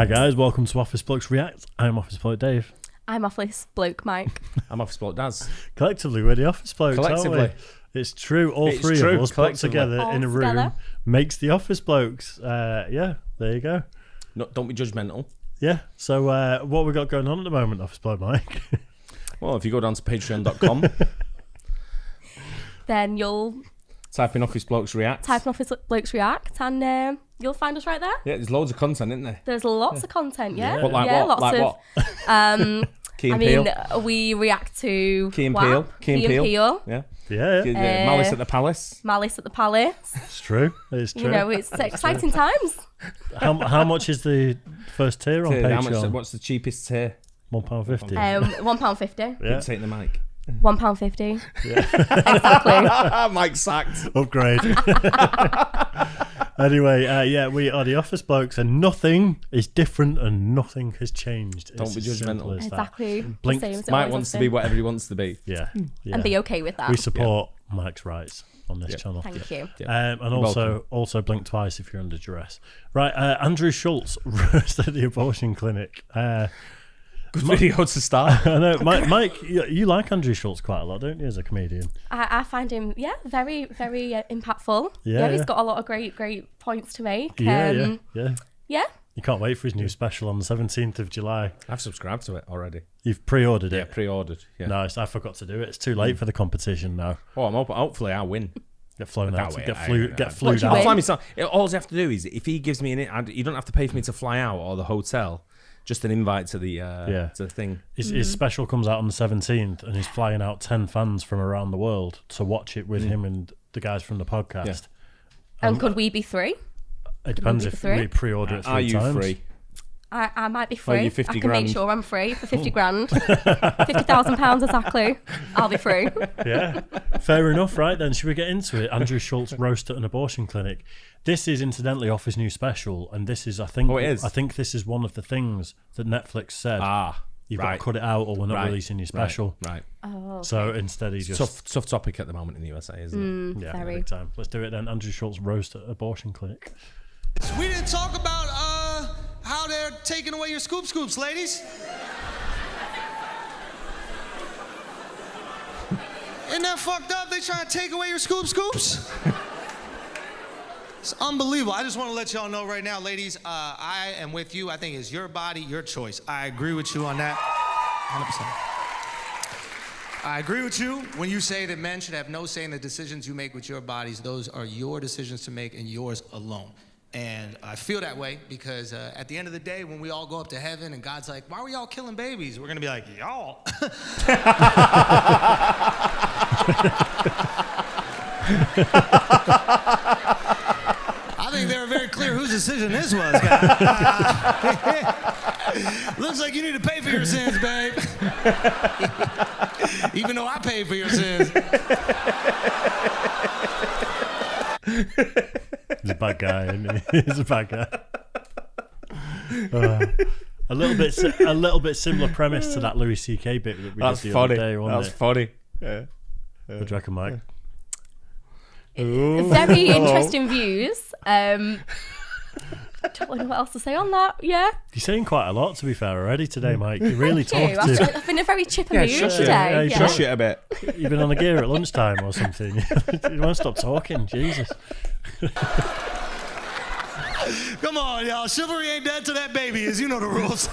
Hi guys, welcome to Office Blokes React. I'm Office Bloke Dave. I'm Office Bloke Mike. I'm Office Bloke Daz. Collectively, we're the Office Blokes, Collectively. aren't we? It's true. All three of us put together in a room makes the Office Blokes. Yeah, there you go. No, don't be judgmental. Yeah. So what we got going on at the moment, Office Bloke Mike? Well, if you go down to patreon.com, then you'll type in Office Blokes React. type in Office Blokes React and you'll find us right there. Yeah, there's loads of content, isn't there? There's lots of content, yeah. What, like yeah, what? Lots Like of, what? Key and Peele. We react to Key and WAP, Peele. Key and Peele. Yeah. Yeah. Malice at the Palace. Malice at the Palace. It's true. It's true. You know, it's exciting times. How much is the first tier on Patreon? What's the cheapest tier? £1.50. £1.50. Yeah. Take the mic. £1.50. Yeah. Exactly. Mike sacked. Upgrade. Anyway, we are the Office Blokes, and nothing is different and nothing has changed. Don't be judgmental. Exactly. Blink. Mike wants to be whatever he wants to be. Yeah. And be okay with that. We support Mike's rights on this channel. Thank you. And also blink twice if you're under duress. Right, Andrew Schulz roasted the abortion clinic. Good video to start. I know, Mike, you like Andrew Schulz quite a lot, don't you, as a comedian? I find him, very, very impactful. Yeah, he's got a lot of great points to make. Yeah. Yeah. You can't wait for his new special on the 17th of July. I've subscribed to it already. You've pre-ordered it? Yeah, pre-ordered. Yeah. Nice. I forgot to do it. It's too late for the competition now. Oh, I'm hoping. Hopefully, I win. Get flown out. Get flued What out. you win? All I have to do is, if he gives me you don't have to pay for me to fly out or the hotel. Just an invite to the to the thing. His special comes out on the 17th, and he's flying out 10 fans from around the world to watch it with him and the guys from the podcast. Yeah. And could we be free? It depends if we pre-order it 3 times. Are you free? I might be free. you 50 I can grand? make sure I'm free for 50 grand. £50,000 exactly. I'll be free. Yeah. Fair enough, right then. Should we get into it? Andrew Schulz roast at an abortion clinic. This is incidentally off his new special, and this is, I think this is one of the things that Netflix said. You've got to cut it out, or we're not releasing your special. Right. Oh, okay. So instead, he just tough topic at the moment in the USA, isn't it? yeah, very. big time. Let's do it then. Andrew Schulz roast at abortion clinic. We didn't talk about how they're taking away your scoops, ladies. Isn't that fucked up? They trying to take away your scoops? It's unbelievable. I just want to let y'all know right now, ladies, I am with you. I think it's your body, your choice. I agree with you on that 100%. I agree with you when you say that men should have no say in the decisions you make with your bodies. Those are your decisions to make and yours alone. And I feel that way because at the end of the day, when we all go up to heaven and God's like, why were y'all killing babies? We're going to be like, y'all. I think they were very clear whose decision this was, guys. Looks like you need to pay for your sins, babe. Even though I paid for your sins. He's a bad guy, isn't he? He's a bad guy. A little bit similar premise to that Louis C.K. bit that we did the other day, wasn't it? That's funny. Yeah. What do you reckon, Mike? Very interesting views. I don't know what else to say on that. Yeah. You're saying quite a lot, to be fair, already today, Mike. You're really Thank you. talkative. I've been in a very chipper mood shush today. it. Shush it a bit. You've been on the gear at lunchtime or something. You won't stop talking, Jesus. Come on, y'all. Chivalry ain't dead till that baby is. You know the rules.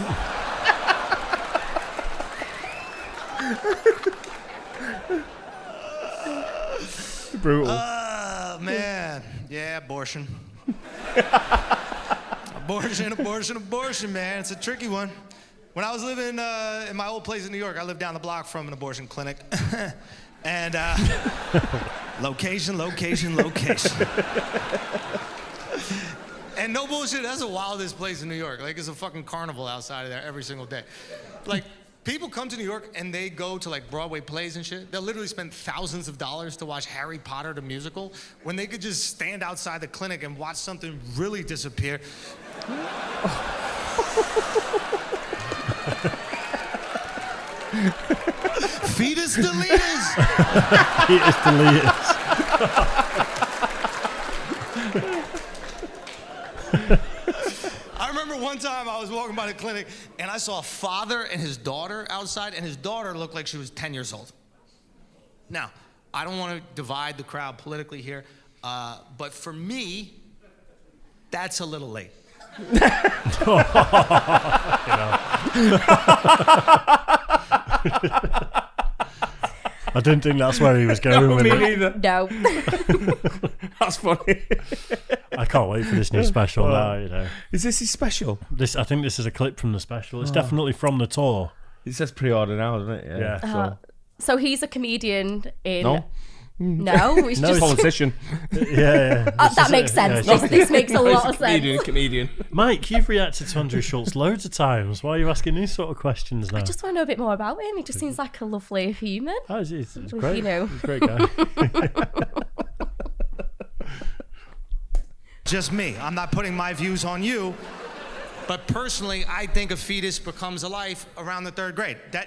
Brutal. Man. Yeah, abortion. Abortion, man. It's a tricky one. When I was living in my old place in New York, I lived down the block from an abortion clinic. And location. And no bullshit, that's the wildest place in New York. Like, it's a fucking carnival outside of there every single day. Like, people come to New York and they go to like Broadway plays and shit. They'll literally spend thousands of dollars to watch Harry Potter the musical when they could just stand outside the clinic and watch something really disappear. Fetus deletus. Fetus deletus. I remember one time I was walking by the clinic and I saw a father and his daughter outside, and his daughter looked like she was 10 years old. Now, I don't want to divide the crowd politically here, but for me, that's a little late. I didn't think that's where he was going with me it. neither. No. That's funny. I can't wait for this new special now, you know. Is this his special? I think this is a clip from the special. It's definitely from the tour. It says pre-order now, doesn't it? Yeah. So he's a comedian in... No. No, he's No, just... politician. Yeah. that makes sense. This makes a lot of sense. Comedian. Mike, you've reacted to Andrew Schulz loads of times. Why are you asking these sort of questions now? I just want to know a bit more about him. He just seems like a lovely human. Oh, it's great. You know. He's a great guy. Just me. I'm not putting my views on you. But personally, I think a fetus becomes a life around the 3rd grade. I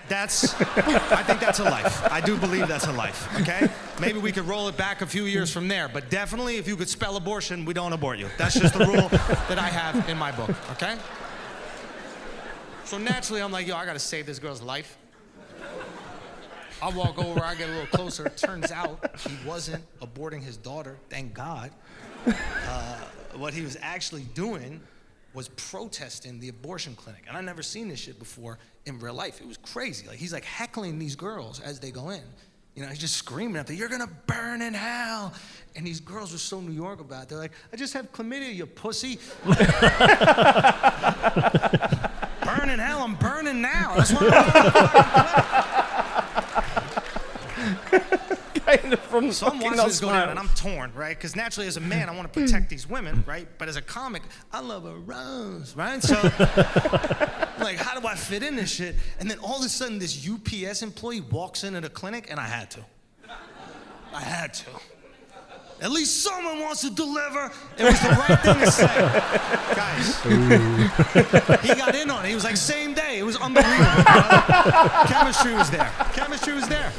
think that's a life. I do believe that's a life, okay? Maybe we could roll it back a few years from there, but definitely if you could spell abortion, we don't abort you. That's just the rule that I have in my book, okay? So naturally, I'm like, yo, I gotta save this girl's life. I walk over, I get a little closer. It turns out he wasn't aborting his daughter, thank God. What he was actually doing was protesting the abortion clinic. And I'd never seen this shit before in real life. It was crazy. Like, he's like heckling these girls as they go in. You know, he's just screaming at them, "You're gonna burn in hell." And these girls are so New York about it. They're like, "I just have chlamydia, you pussy." Burn in hell, I'm burning now. That's what So I'm watching this go down and I'm torn, right? Because naturally as a man, I want to protect these women, right? But as a comic, I love a rose, right? So I'm like, how do I fit in this shit? And then all of a sudden this UPS employee walks into the clinic and I had to. At least someone wants to deliver. It was the right thing to say. Guys, he got in on it. He was like, same day. It was unbelievable. Chemistry was there.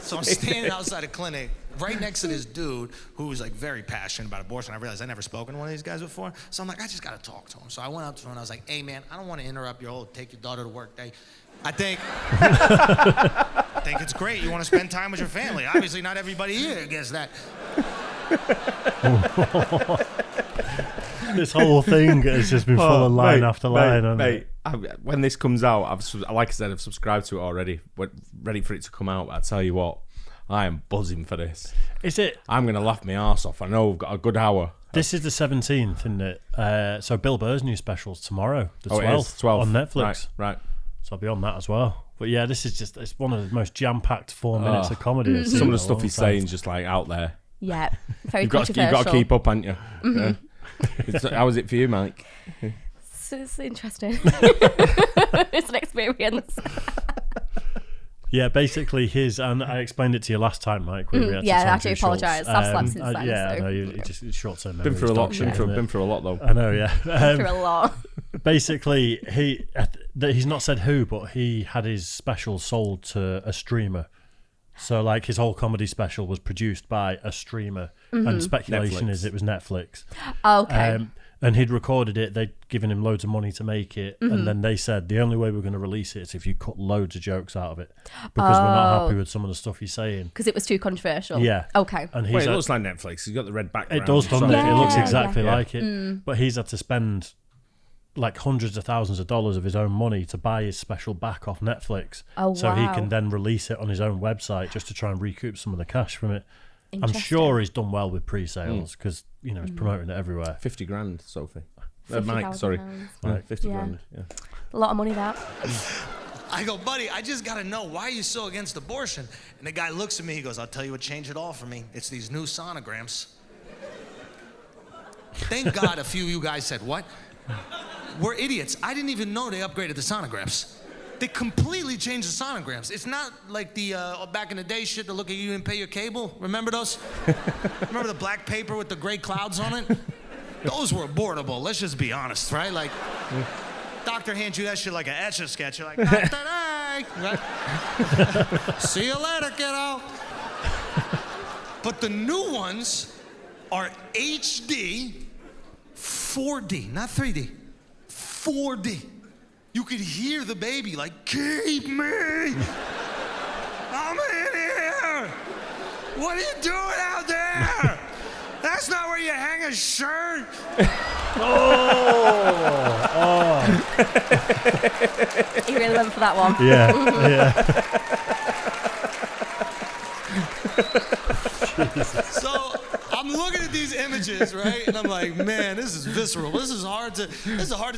So I'm standing outside a clinic right next to this dude who was like very passionate about abortion. I realized I'd never spoken to one of these guys before. So I'm like, I just got to talk to him. So I went up to him and I was like, hey man, I don't want to interrupt your whole take your daughter to work day. I think it's great. You want to spend time with your family. Obviously not everybody here gets that. This whole thing has just been full of line after line. Mate, when this comes out, like I said, I've subscribed to it already. We're ready for it to come out. But I tell you what, I am buzzing for this. Is it? I'm going to laugh my arse off. I know we've got a good hour. This is the 17th, isn't it? So Bill Burr's new special's tomorrow, the 12th, it is, 12th. on Netflix. Right. So I'll be on that as well. But yeah, this is it's one of the most jam-packed 4 minutes of comedy. I've seen Some of in the a stuff long he's time. saying is just like out there. Yeah, very You've got controversial. to keep up, haven't you? Yeah. How was it for you, Mike? It's interesting. It's an experience. Yeah, basically and I explained it to you last time, Mike. When we reacted to I do Andrew Schulz. apologise. I've slept since then. Yeah, So. no, you just short-term Been through a lot. Been through a lot though. I know, yeah. Through a lot. Basically, he's not said who, but he had his special sold to a streamer. So, like, his whole comedy special was produced by a streamer, and speculation Netflix. is it was Netflix. Okay. And he'd recorded it. They'd given him loads of money to make it, and then they said the only way we're going to release it is if you cut loads of jokes out of it because we're not happy with some of the stuff he's saying. Because it was too controversial. Yeah. Okay. And Wait, it looks like Netflix. He's got the red background. it does, doesn't it? Yeah, It looks yeah. exactly Yeah. like it. But he's had to spend like hundreds of thousands of dollars of his own money to buy his special back off Netflix. Oh, so he wow. can then release it on his own website just to try and recoup some of the cash from it. I'm Interesting. sure he's done well with pre-sales because he's promoting it everywhere. 50 grand, Sophie. 50,000 Mike, sorry. pounds. Right, 50 Yeah. grand. Yeah. A lot of money, that. I go, buddy, I just got to know, why are you so against abortion? And the guy looks at me, he goes, I'll tell you what changed it all for me. It's these new sonograms. Thank God a few of you guys said, what? We're idiots. I didn't even know they upgraded the sonograms. They completely changed the sonograms. It's not like the back in the day shit to look at you and pay your cable. Remember those? Remember the black paper with the gray clouds on it? Those were abortable. Let's just be honest, right? Like, doctor hands you that shit like an Etch-a-Sketch. You're like, not today. Right? See you later, kiddo. But the new ones are HD 4D, not 3D. 4D. You could hear the baby like, keep me. I'm in here. What are you doing out there? That's not where you hang a shirt. He really went for that one. Yeah. So I'm looking at these images, right? And I'm like, man, this is visceral. This is hard to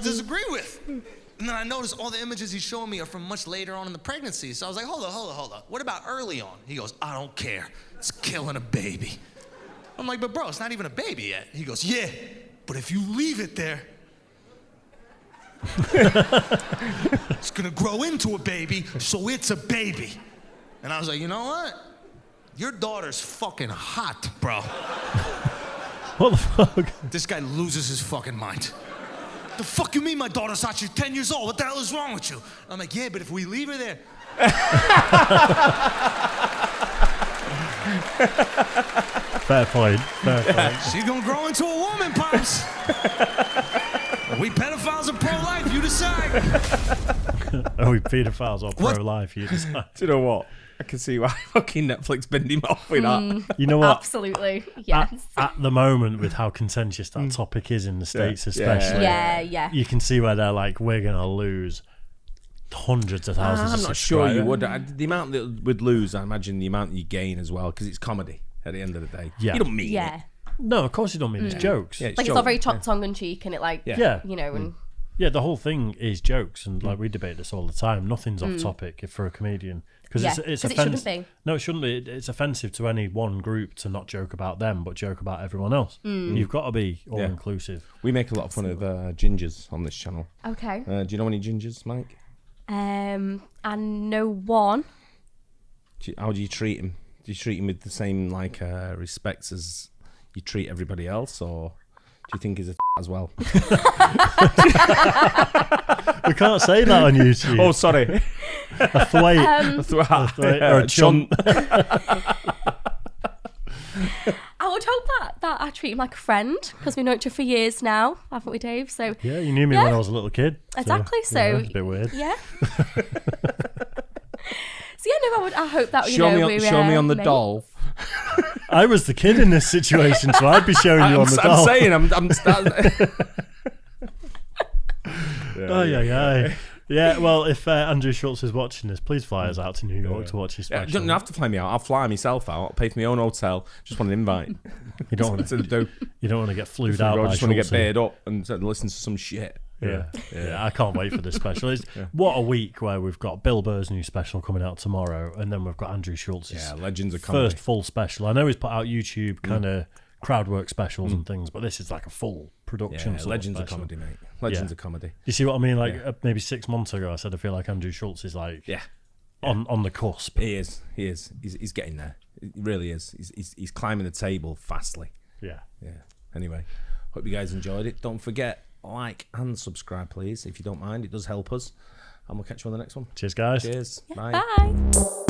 disagree with. And then I notice all the images he's showing me are from much later on in the pregnancy. So I was like, hold on. What about early on? He goes, I don't care. It's killing a baby. I'm like, but bro, it's not even a baby yet. He goes, yeah, but if you leave it there, it's gonna grow into a baby, so it's a baby. And I was like, you know what? Your daughter's fucking hot, bro. What the fuck? This guy loses his fucking mind. The fuck you mean my daughter's hot? She's 10 years old. What the hell is wrong with you? I'm like, yeah, but if we leave her there. Fair point. She's gonna grow into a woman, Pops. We pedophiles are pro-life, you decide. Are we paedophiles or pro-life? You decide. Do you know what? I can see why fucking Netflix binned him off with that. You know what? Absolutely, yes. At the moment, with how contentious that topic is in the States, especially, Yeah. you can see where they're like, we're gonna lose hundreds of thousands. I'm not sure you would. The amount that would lose, I imagine the amount you gain as well, because it's comedy at the end of the day. Yeah. You don't mean Yeah. it. No, of course you don't mean it's jokes. Yeah, Like, it's all very tongue in cheek, and it, like, you know, and... Yeah, the whole thing is jokes, and like we debate this all the time. Nothing's off topic if for a comedian, because it's it shouldn't be. No, it shouldn't be. It's offensive to any one group to not joke about them, but joke about everyone else. You've got to be all inclusive. We make a lot of fun of gingers on this channel. Okay. Do you know any gingers, Mike? I know one. How do you treat him? Do you treat him with the same like respects as you treat everybody else, or do you think he's a as well? We can't say that on YouTube. Oh, sorry. A thwait. Or a chunt. I would hope that I treat him like a friend, because we've known each other for years now, haven't we, Dave? So Yeah, you knew me when I was a little kid. exactly. So it's a bit weird. Yeah. So yeah, no, I hope that Show me on the doll. I was the kid in this situation, so I'd be showing you on the doll. I'm saying, I'm Yeah, well, if Andrew Schulz is watching this, please fly us out to New York to watch his special. You don't have to fly me out. I'll fly myself out. I'll pay for my own hotel. Just want an invite. You don't want to do. You don't want to get flued out. I by just want to get Schulz. bared up and listen to some shit. Yeah, I can't wait for this special. What a week where we've got Bill Burr's new special coming out tomorrow, and then we've got Andrew Schulz's Legends of Comedy. first full special. I know he's put out YouTube kind of crowd work specials and things, but this is like a full production. Yeah, Legends of Comedy, mate. Legends of Comedy. You see what I mean? Like maybe 6 months ago, I said I feel like Andrew Schulz is like on the cusp. He is. He's getting there. He really is. He's climbing the table fastly. Yeah. Anyway, hope you guys enjoyed it. Don't forget, like and subscribe, please, if you don't mind. It does help us. And we'll catch you on the next one. Cheers, guys. Cheers. Bye. Bye.